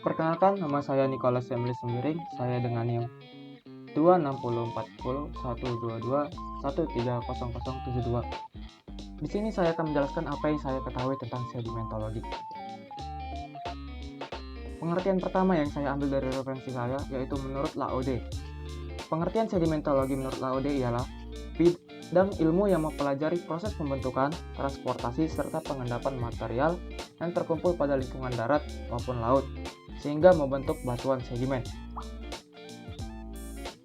Perkenalkan, nama saya Nicholas Emily Sembiring. Saya dengan NIM 260401122130072. Di sini saya akan menjelaskan apa yang saya ketahui tentang sedimentologi. Pengertian pertama yang saya ambil dari referensi saya yaitu menurut Laode. Pengertian sedimentologi menurut Laode ialah bidang ilmu yang mempelajari proses pembentukan, transportasi, serta pengendapan material yang terkumpul pada lingkungan darat maupun laut, sehingga membentuk batuan sedimen.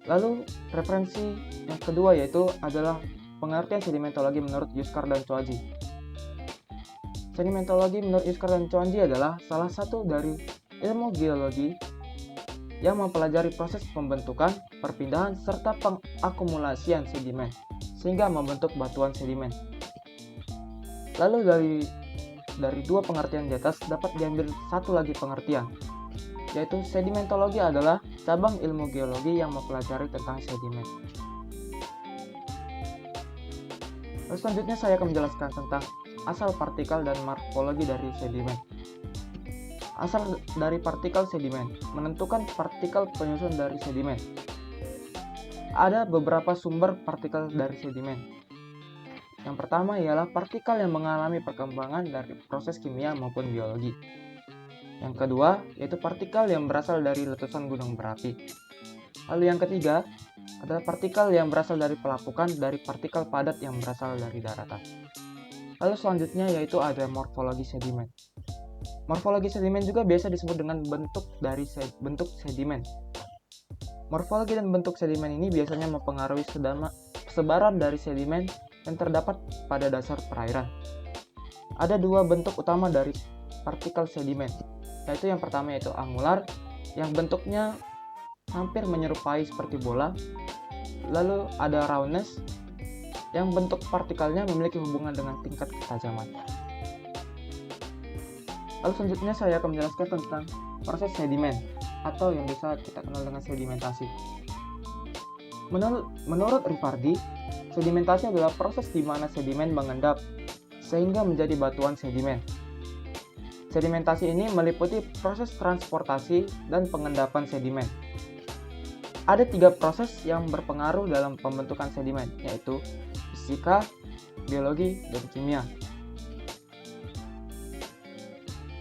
Lalu, referensi yang kedua yaitu adalah pengertian sedimentologi menurut Yuskar dan Chouaji. Sedimentologi menurut Yuskar dan Chouaji adalah salah satu dari ilmu geologi yang mempelajari proses pembentukan, perpindahan, serta pengakumulasian sedimen, sehingga membentuk batuan sedimen. Lalu dari dua pengertian di atas dapat diambil satu lagi pengertian, yaitu sedimentologi adalah cabang ilmu geologi yang mempelajari tentang sedimen. Lalu selanjutnya saya akan menjelaskan tentang asal partikel dan morfologi dari sedimen. Asal dari partikel sedimen, menentukan partikel penyusun dari sedimen. Ada beberapa sumber partikel dari sedimen. Yang pertama ialah partikel yang mengalami perkembangan dari proses kimia maupun biologi. Yang kedua, yaitu partikel yang berasal dari letusan gunung berapi. Lalu yang ketiga, adalah partikel yang berasal dari pelapukan dari partikel padat yang berasal dari daratan. Lalu selanjutnya yaitu ada morfologi sedimen. Morfologi sedimen juga biasa disebut dengan bentuk sedimen. Morfologi dan bentuk sedimen ini biasanya mempengaruhi sebaran dari sedimen yang terdapat pada dasar perairan. Ada dua bentuk utama dari partikel sedimen, yaitu yang pertama yaitu angular, yang bentuknya hampir menyerupai seperti bola. Lalu ada roundness, yang bentuk partikelnya memiliki hubungan dengan tingkat ketajaman. Lalu selanjutnya saya akan menjelaskan tentang proses sedimen, atau yang bisa kita kenal dengan sedimentasi. Menurut Riccardi, sedimentasi adalah proses di mana sedimen mengendap sehingga menjadi batuan sedimen. Sedimentasi ini meliputi proses transportasi dan pengendapan sedimen. Ada tiga proses yang berpengaruh dalam pembentukan sedimen, yaitu fisika, biologi, dan kimia.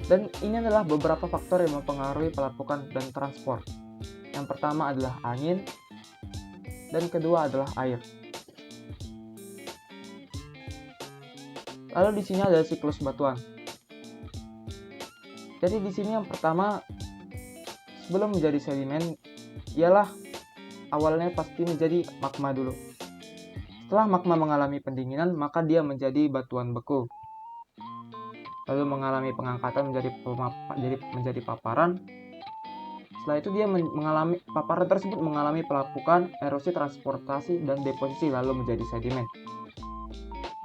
Dan ini adalah beberapa faktor yang mempengaruhi pelapukan dan transport. Yang pertama adalah angin, dan kedua adalah air. Lalu di sini ada siklus batuan. Jadi di sini yang pertama, sebelum menjadi sedimen, ialah awalnya pasti menjadi magma dulu. Setelah magma mengalami pendinginan, maka dia menjadi batuan beku. Lalu mengalami pengangkatan menjadi paparan. Setelah itu dia paparan tersebut mengalami pelapukan, erosi, transportasi, dan deposisi lalu menjadi sedimen.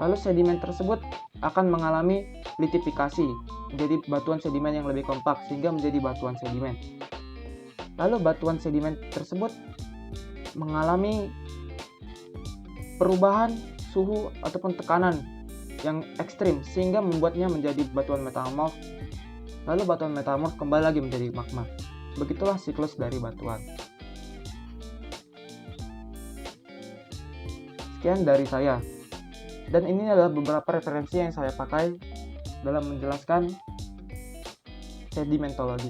Lalu sedimen tersebut akan mengalami litifikasi menjadi batuan sedimen yang lebih kompak sehingga menjadi batuan sedimen. Lalu batuan sedimen tersebut mengalami perubahan suhu ataupun tekanan yang ekstrim sehingga membuatnya menjadi batuan metamorf. Lalu batuan metamorf kembali lagi menjadi magma. Begitulah siklus dari batuan. Sekian dari saya. Dan ini adalah beberapa referensi yang saya pakai dalam menjelaskan sedimentologi.